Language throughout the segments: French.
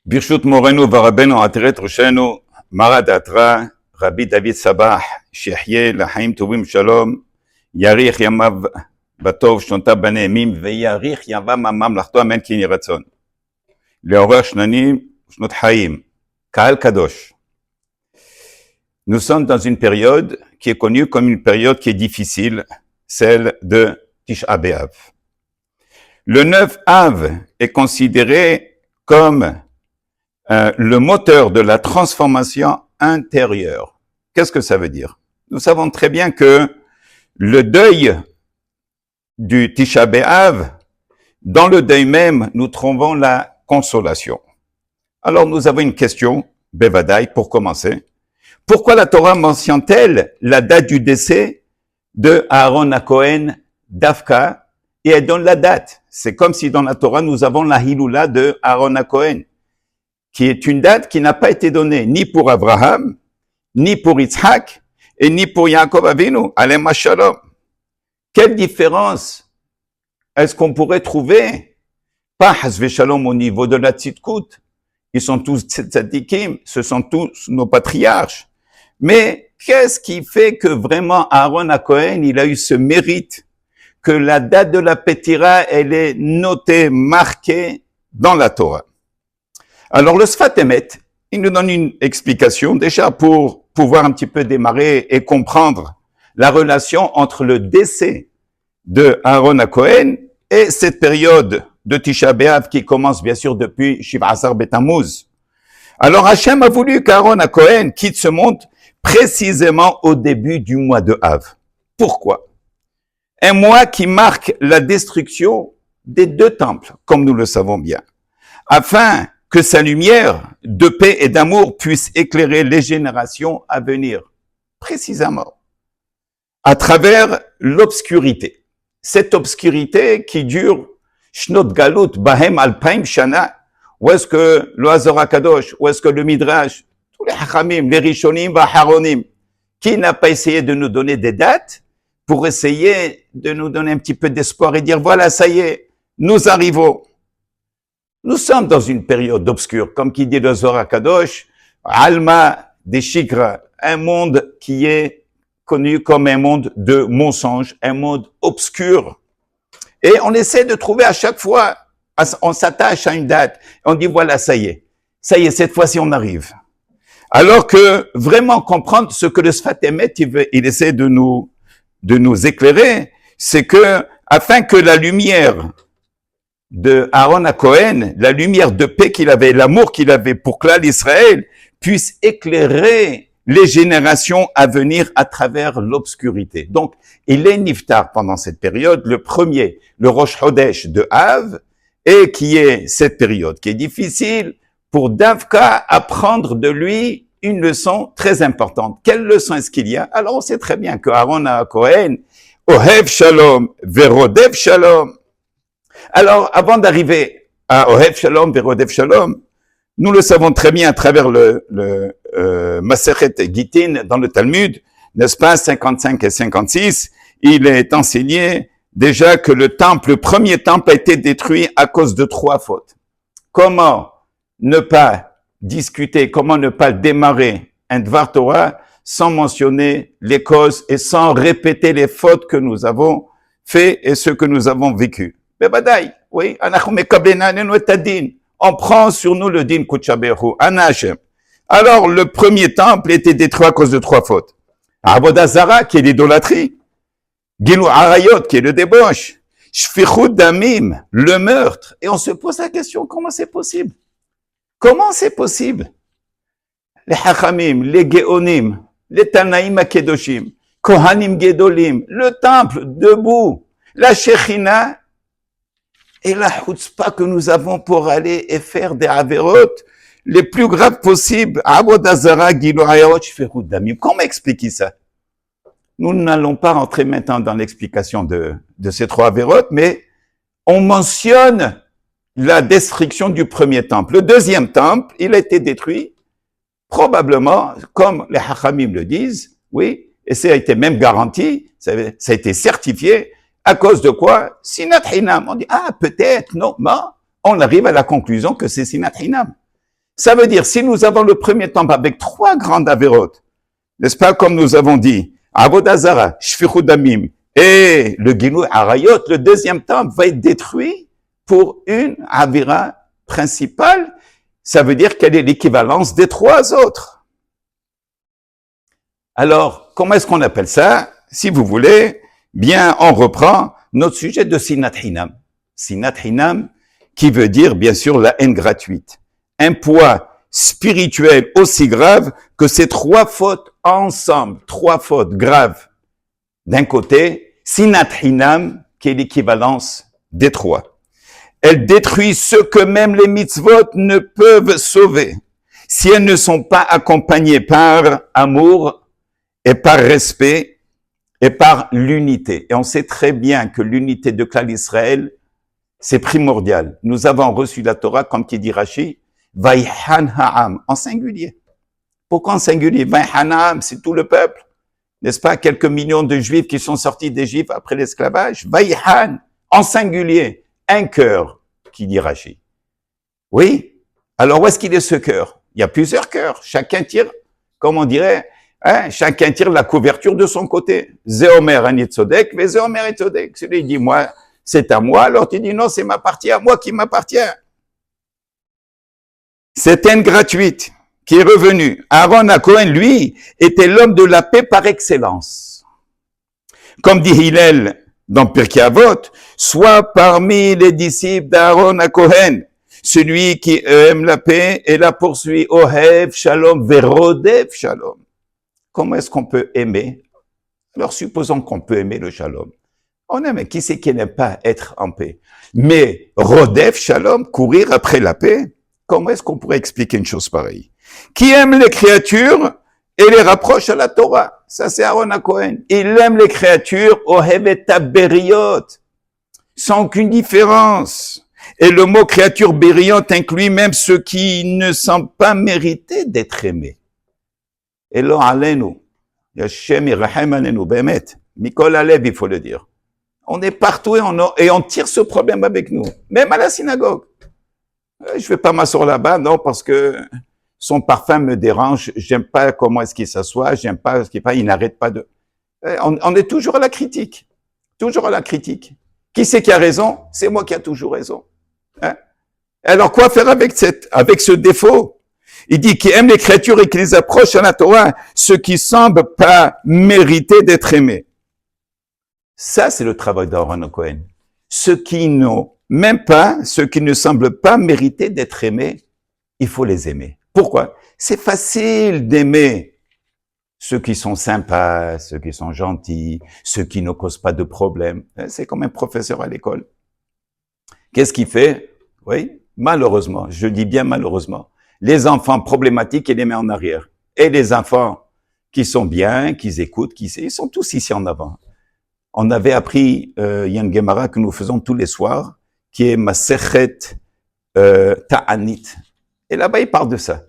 ברשות מורנו ורבנו עטרת ראשנו, מרא דאתרא, רבי דוד סבח, שיחיה לחיים טובים שלום, יאריך ימיו בטוב, שנותיו בנעימים, ויאריך ימיו ממלכתו, אמן כן יהי רצון. לעורר שנות חיים, קהל קדוש. Nous sommes dans une période qui est connue comme une période qui est difficile, celle de Tisha B'Av. Le 9 Av est considéré comme le moteur de la transformation intérieure. Qu'est-ce que ça veut dire? Nous savons très bien que le deuil du Tisha B'Av, dans le deuil même, nous trouvons la consolation. Alors nous avons une question, Bevadaï, pour commencer. Pourquoi la Torah mentionne-t-elle la date du décès de Aaron HaKohen d'Afka et elle donne la date? C'est comme si dans la Torah nous avons la Hiloula de Aaron HaKohen, qui est une date qui n'a pas été donnée ni pour Abraham, ni pour Yitzhak, et ni pour Yaakov Avinu, Alem Shalom. Quelle différence est-ce qu'on pourrait trouver? Pas Hasve Shalom au niveau de la Tzidkut. Ils sont tous tzadikim, ce sont tous nos patriarches. Mais qu'est-ce qui fait que vraiment Aaron HaKohen, il a eu ce mérite que la date de la Pétira, elle est notée, marquée dans la Torah? Alors le Sfat Emet, il nous donne une explication déjà pour pouvoir un petit peu démarrer et comprendre la relation entre le décès de Aaron HaKohen et cette période de Tisha B'Av qui commence bien sûr depuis Shiva Asar Betammuz. Alors Hachem a voulu qu'Aaron HaKohen quitte ce monde précisément au début du mois de Av. Pourquoi? Un mois qui marque la destruction des deux temples, comme nous le savons bien, afin que sa lumière de paix et d'amour puisse éclairer les générations à venir, précisément, à travers l'obscurité. Cette obscurité qui dure Shnot Galut Bahem Alpaim Shana, où est-ce que le Hazor HaKadosh, où est-ce que le Midrash, tous les Hachamim, les Rishonim, Baharonim, qui n'a pas essayé de nous donner des dates pour essayer de nous donner un petit peu d'espoir et dire voilà, ça y est, nous arrivons. Nous sommes dans une période obscure, comme qui dit le Zohar HaKadosh, Alma des Shikra, un monde qui est connu comme un monde de mensonges, un monde obscur. Et on essaie de trouver à chaque fois, on s'attache à une date, on dit voilà, ça y est, cette fois-ci on arrive. Alors que vraiment comprendre ce que le Sfat Emet, il essaie de nous éclairer, c'est que, afin que la lumière de Aaron HaKohen, la lumière de paix qu'il avait, l'amour qu'il avait pour Klal Israël, puisse éclairer les générations à venir à travers l'obscurité. Donc, il est niftar pendant cette période, le premier, le Rosh Chodesh de Av, et qui est cette période qui est difficile pour Davka apprendre de lui une leçon très importante. Quelle leçon est-ce qu'il y a? Alors, on sait très bien que Aaron HaKohen, Ohev Shalom, Verodev Shalom. Alors, avant d'arriver à Ohev Shalom, Verodev Shalom, nous le savons très bien à travers le Masechet Gittin dans le Talmud, n'est-ce pas, 55 et 56, il est enseigné déjà que le premier temple a été détruit à cause de 3 fautes. Comment ne pas discuter, comment ne pas démarrer un Dvar Torah sans mentionner les causes et sans répéter les fautes que nous avons fait et ce que nous avons vécu? Bevadaï, oui, on prend sur nous le din Kuchabehu, Anachem. Alors, le premier temple était détruit à cause de 3 fautes. Avodah Zara, qui est l'idolâtrie. Gilu Arayot, qui est le débauche. Shfichut Damim, le meurtre. Et on se pose la question, comment c'est possible? Comment c'est possible? Les Hachamim, les Geonim, les Tanaïm Akedoshim, Kohanim Gedolim, le temple debout, la Shechina, et la chutzpah que nous avons pour aller et faire des averot les plus graves possibles. Avodah Zara, Gilu Arayot, Shfichut Damim. Comment expliquer ça? Nous n'allons pas rentrer maintenant dans l'explication de ces 3 avérotes, mais on mentionne la destruction du premier temple. Le deuxième temple, il a été détruit, probablement, comme les Hachamim le disent, oui, et ça a été même garanti, ça a été certifié, à cause de quoi? Sinat Hinam. On dit, peut-être, non, on arrive à la conclusion que c'est Sinat Hinam. Ça veut dire, si nous avons le premier temple avec 3 grandes avérotes, n'est-ce pas, comme nous avons dit, Avodah Zara, Shfichut Damim, et le Gilui Arayot, le deuxième temple va être détruit pour une avéra principale. Ça veut dire quelle est l'équivalence des 3 autres. Alors, comment est-ce qu'on appelle ça? Si vous voulez, bien, on reprend notre sujet de Sinat Hinam. Sinat Hinam, qui veut dire, bien sûr, la haine gratuite. Un poids spirituel aussi grave que ces 3 fautes ensemble, 3 fautes graves. D'un côté, Sinat Hinam, qui est l'équivalence des 3. Elle détruit ce que même les mitzvot ne peuvent sauver, si elles ne sont pas accompagnées par amour et par respect et par l'unité. Et on sait très bien que l'unité de Klal Israël, c'est primordial. Nous avons reçu la Torah, comme qui dit Rashi, Vayhan Ha'am, en singulier. Pourquoi en singulier? Vayhan Ha'am, c'est tout le peuple. N'est-ce pas? Quelques millions de Juifs qui sont sortis d'Égypte après l'esclavage. Vayhan, en singulier. Un cœur, qui dit Rashi. Oui. Alors, où est-ce qu'il est ce cœur? Il y a plusieurs cœurs. Chacun tire, comme on dirait, chacun tire la couverture de son côté. Zéomer anitzodek, mais Zéomer anitzodek. Celui dit, moi, c'est à moi. Alors tu dis, non, c'est ma partie à moi qui m'appartient. Cette haine gratuite qui est revenue. Aaron HaKohen, lui, était l'homme de la paix par excellence. Comme dit Hillel dans Pirkei Avot, soit parmi les disciples d'Aaron HaKohen, celui qui aime la paix et la poursuit. Ohev Shalom, Verodev Shalom. Comment est-ce qu'on peut aimer? Alors supposons qu'on peut aimer le Shalom. On aime, qui c'est qui n'aime pas être en paix? Mais Rodef Shalom, courir après la paix, comment est-ce qu'on pourrait expliquer une chose pareille? Qui aime les créatures et les rapproche à la Torah. Ça, c'est Aaron HaKohen. Il aime les créatures, Ohev et Beriot, sans aucune différence. Et le mot créature bériot inclut même ceux qui ne semblent pas mériter d'être aimés. Elo alenu, Yashem Yirahem alenu, Bemet, Mikol Alev, il faut le dire. On est partout et on tire ce problème avec nous, même à la synagogue. Je vais pas m'asseoir là-bas, non, parce que son parfum me dérange, j'aime pas comment est-ce qu'il s'assoit, j'aime pas ce qu'il fait, il n'arrête pas de... On est toujours à la critique, toujours à la critique. Qui c'est qui a raison? C'est moi qui a toujours raison. Hein? Alors quoi faire avec ce défaut? Il dit qu'il aime les créatures et qu'il les approche à la Torah, ceux qui semblent pas mériter d'être aimés. Ça, c'est le travail d'Aaron HaKohen. Ceux qui n'ont même pas, ceux qui ne semblent pas mériter d'être aimés, il faut les aimer. Pourquoi? C'est facile d'aimer ceux qui sont sympas, ceux qui sont gentils, ceux qui ne causent pas de problèmes. C'est comme un professeur à l'école. Qu'est-ce qu'il fait? Oui, malheureusement, je dis bien malheureusement, les enfants problématiques, il les met en arrière. Et les enfants qui sont bien, qui écoutent, ils sont tous ici en avant. On avait appris, il y a une Gemara que nous faisons tous les soirs, qui est Masechet Ta'anit. Et là-bas, il parle de ça.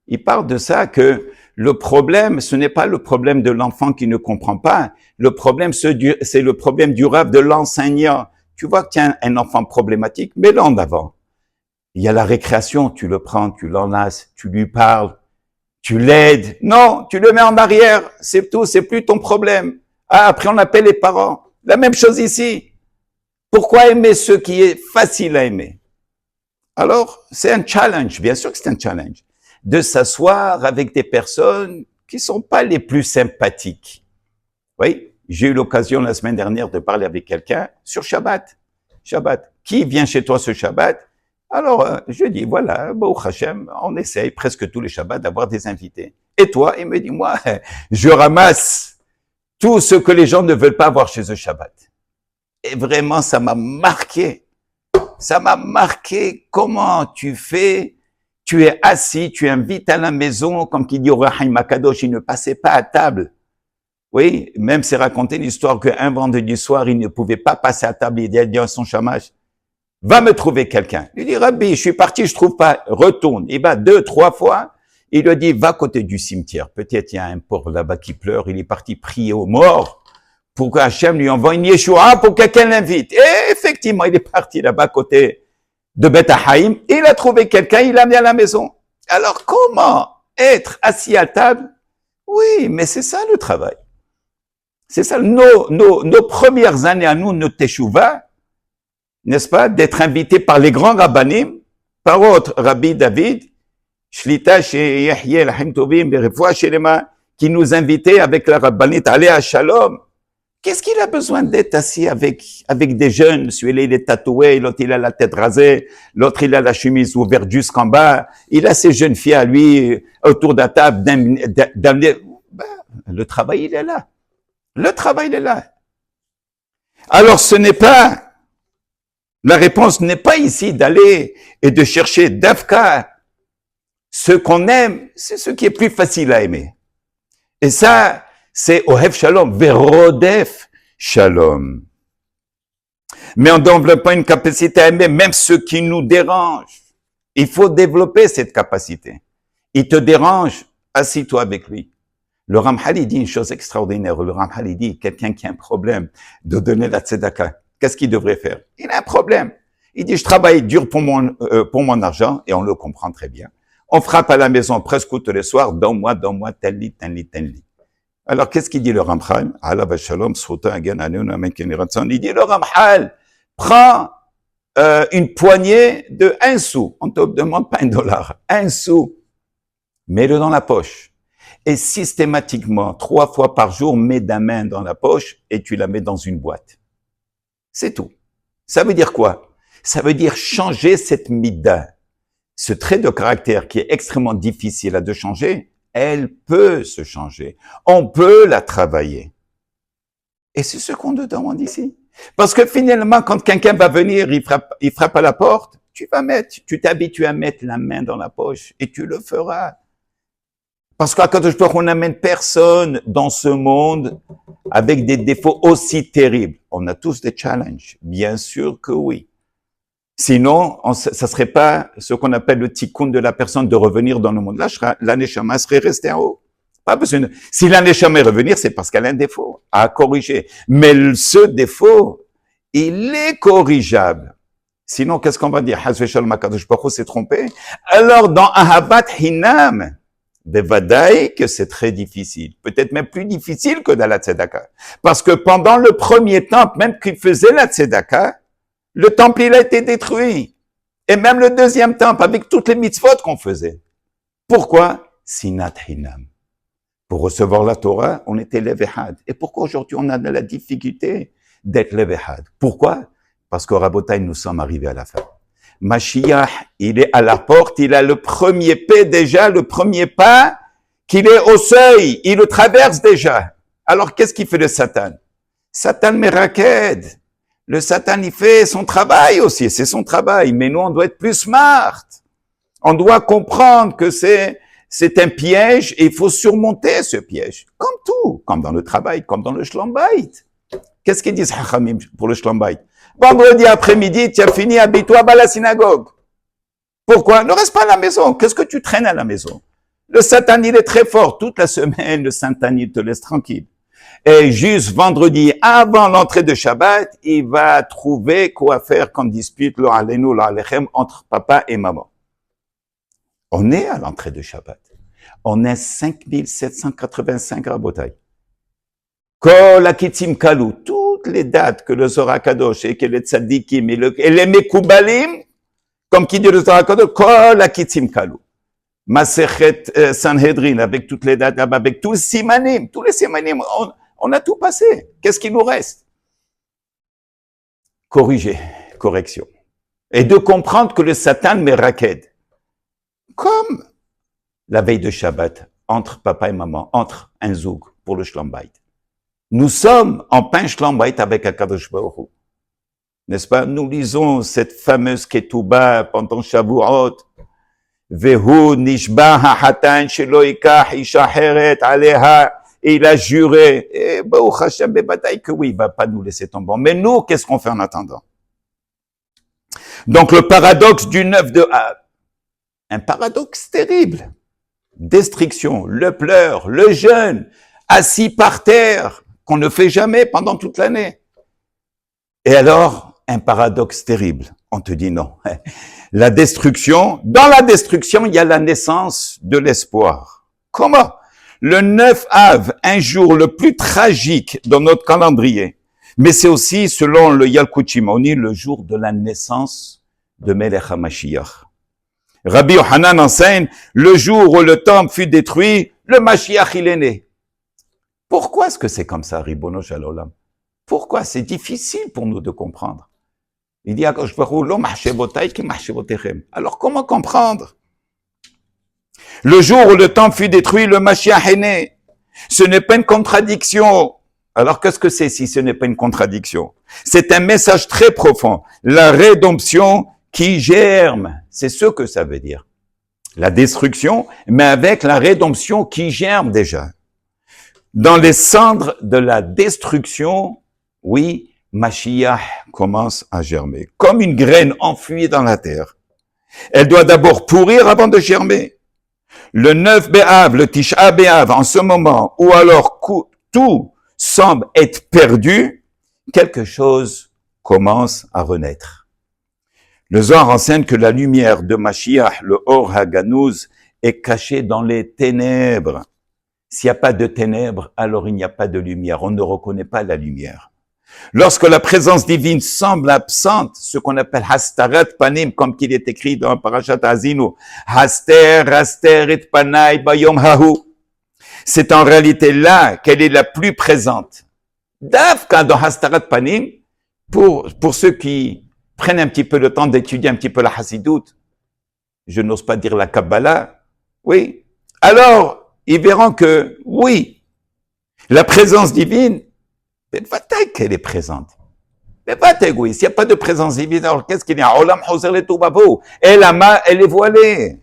Il parle de ça que le problème, ce n'est pas le problème de l'enfant qui ne comprend pas. Le problème, c'est le problème durable de l'enseignant. Tu vois qu'il y a un enfant problématique, mets-le en avant. Il y a la récréation, tu le prends, tu l'enlaces, tu lui parles, tu l'aides. Non, tu le mets en arrière, c'est tout, c'est plus ton problème. Ah, après on appelle les parents. La même chose ici. Pourquoi aimer ce qui est facile à aimer? Alors, c'est un challenge, bien sûr que c'est un challenge, de s'asseoir avec des personnes qui sont pas les plus sympathiques. Oui, j'ai eu l'occasion la semaine dernière de parler avec quelqu'un sur Shabbat. Shabbat. Qui vient chez toi ce Shabbat? Alors, je dis, voilà, Baruch Hashem, on essaye presque tous les Shabbats d'avoir des invités. Et toi? Il me dit, moi, je ramasse tout ce que les gens ne veulent pas avoir chez eux Shabbat. Et vraiment, ça m'a marqué. Ça m'a marqué comment tu fais, tu es assis, tu invites à la maison, comme qui dit au Rahim Akadosh, il ne passait pas à table. Oui, même c'est raconté l'histoire qu'un vendredi soir, il ne pouvait pas passer à table, il dit à son chômage, va me trouver quelqu'un. Il dit, Rabbi, je suis parti, je trouve pas, retourne. Il va 2, 3 fois, il lui dit, va à côté du cimetière. Peut-être il y a un pauvre là-bas qui pleure, il est parti prier aux morts pour qu'Hachem lui envoie une Yeshua pour que quelqu'un l'invite. Et effectivement, il est parti là-bas à côté de Beth Haïm, il a trouvé quelqu'un, il l'a amené à la maison. Alors, comment être assis à table? Oui, mais c'est ça le travail. C'est ça, nos premières années à nous, nos teshuva, n'est-ce pas, d'être invités par les grands rabbanim, par autre, Rabbi David, Shlita chez Yahya Lahim Tovim, Berefoua Shelema, qui nous invitait avec la rabbinite à aller à Shalom. Qu'est-ce qu'il a besoin d'être assis avec des jeunes? Celui-là, il est tatoué, l'autre, il a la tête rasée, l'autre, il a la chemise ouverte jusqu'en bas. Il a ces jeunes filles à lui, autour de la table, d'amener. Le travail, il est là. Le travail, il est là. Alors, la réponse n'est pas ici d'aller et de chercher d'Afka. Ce qu'on aime, c'est ce qui est plus facile à aimer. Et ça, c'est Ohev Shalom, Verodef Shalom. Mais en développant une capacité à aimer même ce qui nous dérange. Il faut développer cette capacité. Il te dérange, assis-toi avec lui. Le Ramchal, il dit une chose extraordinaire. Le Ramchal, il dit, quelqu'un qui a un problème de donner la tzedaka, qu'est-ce qu'il devrait faire? Il a un problème. Il dit, je travaille dur pour mon argent, et on le comprend très bien. On frappe à la maison presque tous les soirs, donne-moi, tel lit. Alors, qu'est-ce qu'il dit le Ramchal? Il dit, le Ramchal, prends une poignée de 1 sou. On ne te demande pas $1. 1 sou. Mets-le dans la poche. Et systématiquement, 3 fois par jour, mets ta main dans la poche et tu la mets dans une boîte. C'est tout. Ça veut dire quoi? Ça veut dire changer cette mida. Ce trait de caractère qui est extrêmement difficile à de changer, elle peut se changer. On peut la travailler. Et c'est ce qu'on te demande ici. Parce que finalement, quand quelqu'un va venir, il frappe à la porte, tu t'habitues à mettre la main dans la poche et tu le feras. Parce qu'à Kadosh Baruch Hu, on n'amène personne dans ce monde avec des défauts aussi terribles. On a tous des challenges. Bien sûr que oui. Sinon, ça serait pas ce qu'on appelle le tikkun de la personne de revenir dans le monde. Là, la neshama serait restée en haut. Pas besoin de... Si la neshama est revenir, c'est parce qu'elle a un défaut à corriger. Mais ce défaut, il est corrigeable. Sinon, qu'est-ce qu'on va dire? Hazve Shalom Kadosh Baruch Hu s'est trompé. Alors, dans Ahavat Hinam, Bevadaï que c'est très difficile. Peut-être même plus difficile que dans la tzedaka. Parce que pendant le premier temple, même qu'il faisait la tzedaka, le temple, il a été détruit. Et même le deuxième temple, avec toutes les mitzvot qu'on faisait. Pourquoi? Sinat Hinam. Pour recevoir la Torah, on était l'Evehad. Et pourquoi aujourd'hui on a de la difficulté d'être l'Evehad? Pourquoi? Parce qu'au Rabotai, nous sommes arrivés à la fin. Mashiach, il est à la porte, il a le premier pas, qu'il est au seuil, il le traverse déjà. Alors, qu'est-ce qu'il fait le Satan? Satan meraked. Le Satan, il fait son travail aussi, c'est son travail. Mais nous, on doit être plus smart. On doit comprendre que c'est un piège et il faut surmonter ce piège. Comme tout, comme dans le travail, comme dans le Shlom Bayit. Qu'est-ce qu'ils disent Chachamim pour le Shlom Bayit? Vendredi après-midi, tu as fini, habille-toi à la synagogue. Pourquoi? Ne reste pas à la maison. Qu'est-ce que tu traînes à la maison? Le Satan, il est très fort. Toute la semaine, le Satan, il te laisse tranquille. Et juste vendredi, avant l'entrée de Shabbat, il va trouver quoi faire comme dispute, lo alenu, lo alechem, entre papa et maman. On est à l'entrée de Shabbat. On est 5785 rabotai. Kol akitzim kalu, toutes les dates que le Zohar Kadosh et que les tzadikim et les mekoubalim, comme qui dit le Zohar Kadosh, kol akitzim kalu. Masechet Sanhedrin, avec toutes les dates, avec tous les simanim, on a tout passé. Qu'est-ce qui nous reste? Corriger, correction. Et de comprendre que le Satan meraked. Comme la veille de Shabbat, entre papa et maman, entre un zoug pour le Shlom Bayit. Nous sommes en pain Shlom Bayit avec HaKadosh Baruch Hu. N'est-ce pas? Nous lisons cette fameuse Ketouba pendant Shavuot. Vehu nishba ha'hatan shelo yikach isha heret aleha. Et il a juré. Et Baruch Hashem bebataï que oui, il va pas nous laisser tomber. Mais nous, qu'est-ce qu'on fait en attendant? Donc le paradoxe du 9 de Av. Un paradoxe terrible. Destruction, le pleur, le jeûne, assis par terre, qu'on ne fait jamais pendant toute l'année. Et alors, un paradoxe terrible. On te dit non. La destruction, dans la destruction, il y a la naissance de l'espoir. Comment? Le 9 Av, un jour le plus tragique dans notre calendrier, mais c'est aussi, selon le Yalkut Shimoni, le jour de la naissance de Melech HaMashiach. Rabbi Yohanan enseigne, le jour où le temple fut détruit, le Mashiach il est né. Pourquoi est-ce que c'est comme ça, Ribono Shel Olam? Pourquoi? C'est difficile pour nous de comprendre. Il dit, alors comment comprendre? Le jour où le temple fut détruit, le Mashiach est né. Ce n'est pas une contradiction. Alors qu'est-ce que c'est si ce n'est pas une contradiction? C'est un message très profond. La rédemption qui germe. C'est ce que ça veut dire. La destruction, mais avec la rédemption qui germe déjà. Dans les cendres de la destruction, oui, Mashiach commence à germer. Comme une graine enfouie dans la terre. Elle doit d'abord pourrir avant de germer. Le 9 Béav, le Tisha Béav, en ce moment où alors tout semble être perdu, quelque chose commence à renaître. Le Zohar enseigne que la lumière de Mashiach, le Or HaGanouz, est cachée dans les ténèbres. S'il n'y a pas de ténèbres, alors il n'y a pas de lumière. On ne reconnaît pas la lumière. Lorsque la présence divine semble absente, ce qu'on appelle Hastarat Panim, comme qu'il est écrit dans Parashat Azinu, Haster et Panai Bayom Hahu, c'est en réalité là qu'elle est la plus présente. Dafka dans Hastarat Panim, pour ceux qui prennent un petit peu le temps d'étudier un petit peu la Hasidut, je n'ose pas dire la Kabbalah, oui, alors ils verront que, oui, la présence divine, qu'elle est présente. Mais pas t'égoïste, s'il n'y a pas de présence divine, alors qu'est-ce qu'il y a? Elle est voilée.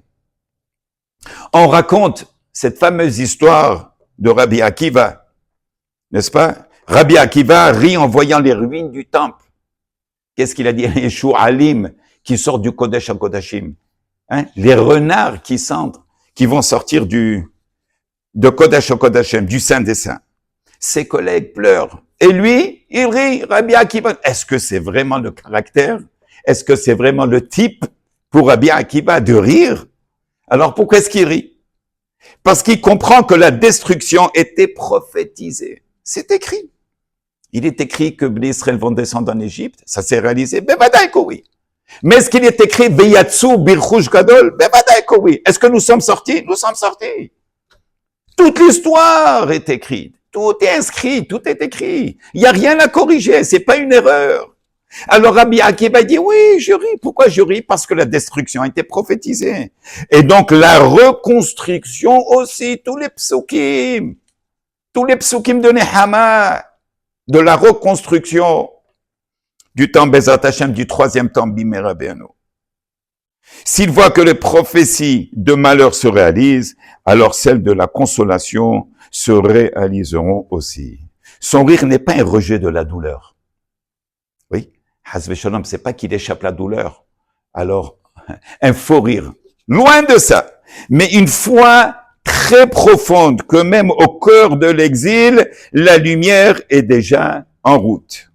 On raconte cette fameuse histoire de Rabbi Akiva, n'est-ce pas? Rabbi Akiva rit en voyant les ruines du temple. Qu'est-ce qu'il a dit? Les Shu'alim qui sortent du Kodesh à Kodashim. Hein? Les renards qui vont sortir de Kodesh à Kodashim, du Saint des Saints. Ses collègues pleurent. Et lui, il rit, Rabbi Akiva. Est-ce que c'est vraiment le caractère? Est-ce que c'est vraiment le type pour Rabbi Akiva de rire? Alors pourquoi est-ce qu'il rit? Parce qu'il comprend que la destruction était prophétisée. C'est écrit. Il est écrit que les Israël vont descendre en Égypte. Ça s'est réalisé. Bevadaï que oui. Mais est-ce qu'il est écrit Veyatsu birchush gadol? Bevadaï que oui. Est-ce que nous sommes sortis? Nous sommes sortis. Toute l'histoire est écrite. Tout est inscrit, tout est écrit. Il n'y a rien à corriger, c'est pas une erreur. Alors Rabbi Akiva dit, oui, je ris. Pourquoi je ris? Parce que la destruction a été prophétisée. Et donc la reconstruction aussi, tous les psukim de Nehama, de la reconstruction du temple Bezrat Hashem, du troisième temple Bimera Be'anu. S'il voit que les prophéties de malheur se réalisent, alors celles de la consolation se réaliseront aussi. Son rire n'est pas un rejet de la douleur. Oui, Hasbe Shalom, c'est pas qu'il échappe la douleur. Alors, un faux rire. Loin de ça. Mais une foi très profonde que même au cœur de l'exil, la lumière est déjà en route.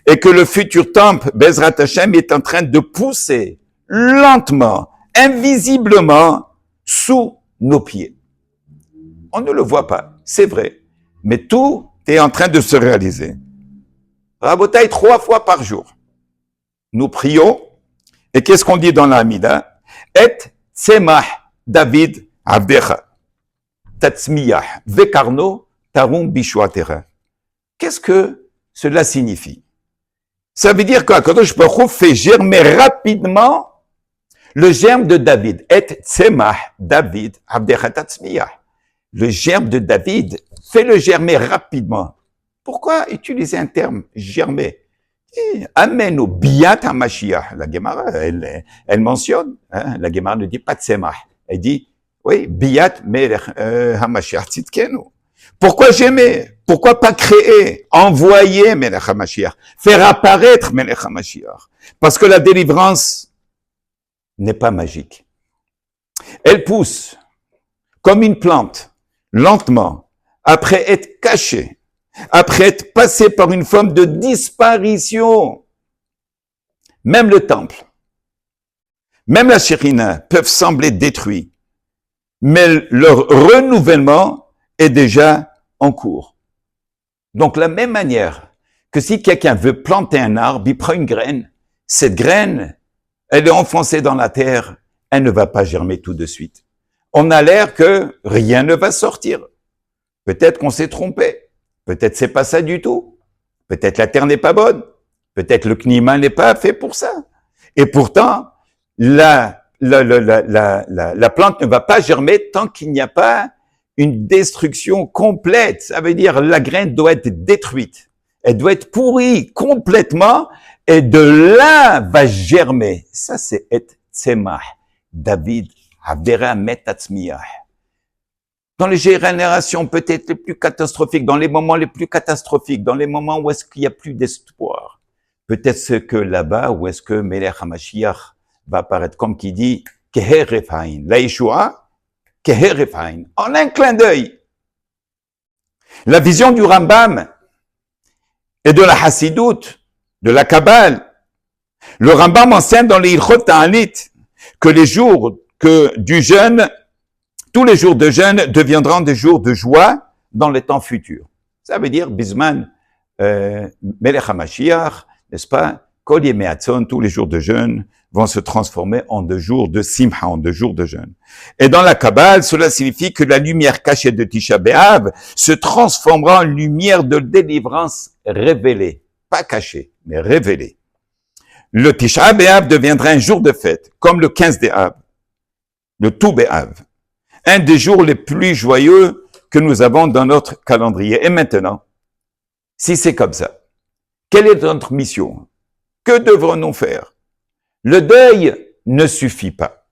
Et que le futur temple, Bezrat Hashem, est en train de pousser lentement, invisiblement, sous nos pieds. On ne le voit pas, c'est vrai, mais tout est en train de se réaliser. Rabotaï, 3 fois par jour, nous prions, et qu'est-ce qu'on dit dans la Hamida? Et Tzemach David Avdecha, Tatzmiyah, Vekarno, Tarum Bishuatera. Qu'est-ce que cela signifie? Ça veut dire qu'Akadosh Baruch Hu fait germer rapidement le germe de David. Et Tzemach David Avdecha Tatzmiyah. Le germe de David, fais-le germer rapidement. Pourquoi utiliser un terme germer? Amen au biat HaMashiach. La Gemara, elle mentionne, hein, la Gemara ne dit pas Tzemach. Elle dit, oui, biat melech HaMashiach tzidkenu. Pourquoi germer? Pourquoi pas créer, envoyer Melech HaMashiach, faire apparaître Melech HaMashiach? Parce que la délivrance n'est pas magique. Elle pousse comme une plante, lentement, après être cachée, après être passée par une forme de disparition. même le temple, même la Shekhinah peuvent sembler détruits, mais leur renouvellement est déjà en cours. Donc, de la même manière que si quelqu'un veut planter un arbre, il prend une graine, cette graine, elle est enfoncée dans la terre, elle ne va pas germer tout de suite. On a l'air que rien ne va sortir. Peut-être qu'on s'est trompé. Peut-être c'est pas ça du tout. Peut-être la terre n'est pas bonne. Peut-être le climat n'est pas fait pour ça. Et pourtant, la plante ne va pas germer tant qu'il n'y a pas une destruction complète. Ça veut dire la graine doit être détruite. Elle doit être pourrie complètement et de là va germer. Ça, c'est et tzemach. David, Avera metatzmiyah. Dans les générations peut-être les plus catastrophiques, dans les moments les plus catastrophiques, dans les moments où est-ce qu'il n'y a plus d'espoir, peut-être ce que là-bas, où est-ce que Melech HaMashiach va apparaître comme qui dit Keheref Hain, la Yeshua, Keheref Hain, en un clin d'œil. La vision du Rambam et de la Hassidoute, de la Kabbale. Le Rambam enseigne dans les Ilchot Ta'anit que les jours du jeûne, tous les jours de jeûne deviendront des jours de joie dans les temps futurs. Ça veut dire, Bisman, Melech HaMashiach, n'est-ce pas? Kol Yemei Hatzon, tous les jours de jeûne vont se transformer en 2 jours de Simcha, en 2 jours de jeûne. Et dans la Kabbale, cela signifie que la lumière cachée de Tisha B'Av se transformera en lumière de délivrance révélée. Pas cachée, mais révélée. Le Tisha B'Av deviendra un jour de fête, comme le 15 d'Av, le Tou B'Av. Un des jours les plus joyeux que nous avons dans notre calendrier. Et maintenant, si c'est comme ça, quelle est notre mission? Que devrons-nous faire? Le deuil ne suffit pas.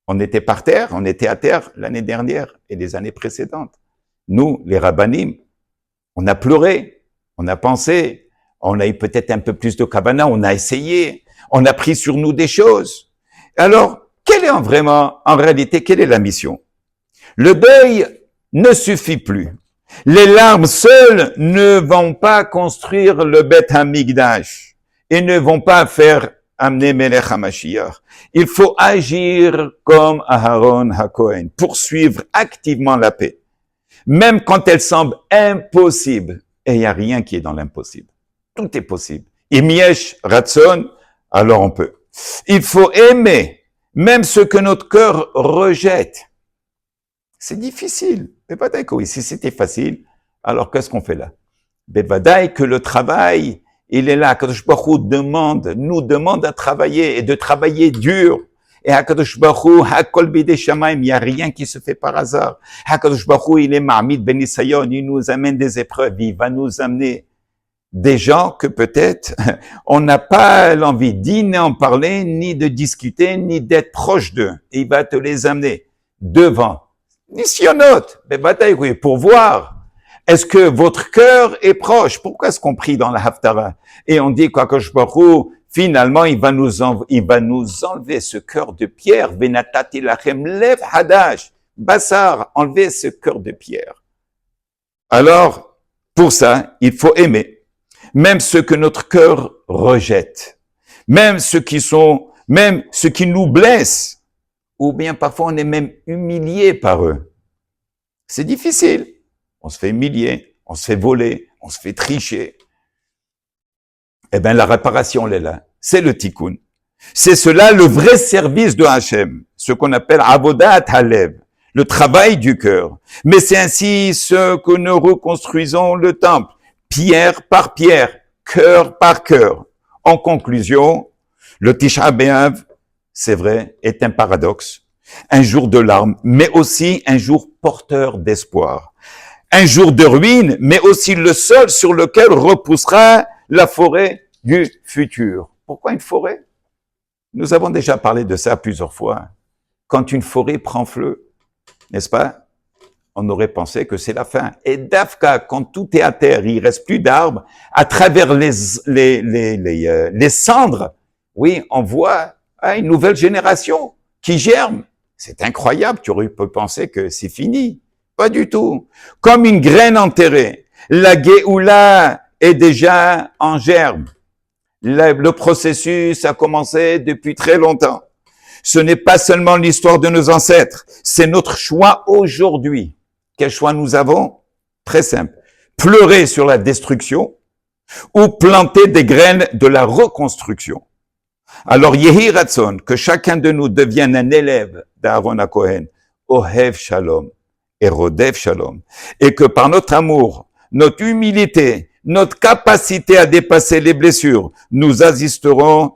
On était par terre, on était à terre l'année dernière et les années précédentes. Nous, les rabbanim, on a pleuré, on a pensé, on a eu peut-être un peu plus de kavana, on a essayé, on a pris sur nous des choses. Alors, quelle est en réalité, quelle est la mission? Le deuil ne suffit plus. Les larmes seules ne vont pas construire le Beth Hamikdash et ne vont pas faire amener Melech HaMashiach. Il faut agir comme Aharon HaKohen, poursuivre activement la paix, même quand elle semble impossible. Et il n'y a rien qui est dans l'impossible. Tout est possible. Imiesh Ratson, alors on peut. Il faut aimer même ce que notre cœur rejette. C'est difficile. Bevadaï que oui, si c'était facile, alors qu'est-ce qu'on fait là? Bevadaï que le travail, il est là. Hakadosh Baruch Hu nous demande à travailler et de travailler dur. Et Hakadosh Baruch Hu, Hakol Bidei Shamayim, il n'y a rien qui se fait par hasard. Hakadosh Baruch Hu, il est Ma'amid Ben Isayon, il nous amène des épreuves, il va nous amener des gens que peut-être on n'a pas l'envie ni en parler, ni de discuter, ni d'être proche d'eux. Il va te les amener devant. Nisyonot, pour voir, est-ce que votre cœur est proche? Pourquoi est-ce qu'on prie dans la Haftara? Et on dit qu'Akadosh Baruch Hu, finalement, il va nous enlever ce cœur de pierre. Venatati lachem lev hadash, Bassar, enlever ce cœur de pierre. Alors, pour ça, il faut aimer. Même ce que notre cœur rejette. Même ceux qui nous blessent. Ou bien parfois on est même humilié par eux. C'est difficile. On se fait humilier, on se fait voler, on se fait tricher. Eh bien, la réparation, elle est là. C'est le tikkun. C'est cela le vrai service de Hachem, ce qu'on appelle avodat halev, le travail du cœur. Mais c'est ainsi ce que nous reconstruisons le temple, pierre par pierre, cœur par cœur. En conclusion, le Tisha B'Av, c'est vrai, est un paradoxe, un jour de larmes, mais aussi un jour porteur d'espoir. Un jour de ruine, mais aussi le sol sur lequel repoussera la forêt du futur. Pourquoi une forêt? Nous avons déjà parlé de ça plusieurs fois. Quand une forêt prend feu, n'est-ce pas? On aurait pensé que c'est la fin. Et d'Afka, quand tout est à terre, il reste plus d'arbres, à travers les cendres, oui, on voit une nouvelle génération qui germe. C'est incroyable, tu aurais pu penser que c'est fini. Pas du tout. Comme une graine enterrée. La Géoula est déjà en germe. Le processus a commencé depuis très longtemps. Ce n'est pas seulement l'histoire de nos ancêtres, c'est notre choix aujourd'hui. Quel choix nous avons? Très simple. Pleurer sur la destruction ou planter des graines de la reconstruction. Alors, Yehi Ratson, que chacun de nous devienne un élève d'Aaron HaKohen, Ohev Shalom et Rodef Shalom, et que par notre amour, notre humilité, notre capacité à dépasser les blessures, nous assisterons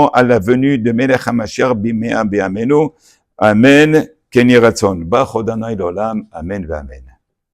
à la venue de Melech HaMashiach Bimea Be'amenu. Amen. Keni Ratson. Ba'chodanaï l'olam. Amen ve'amen.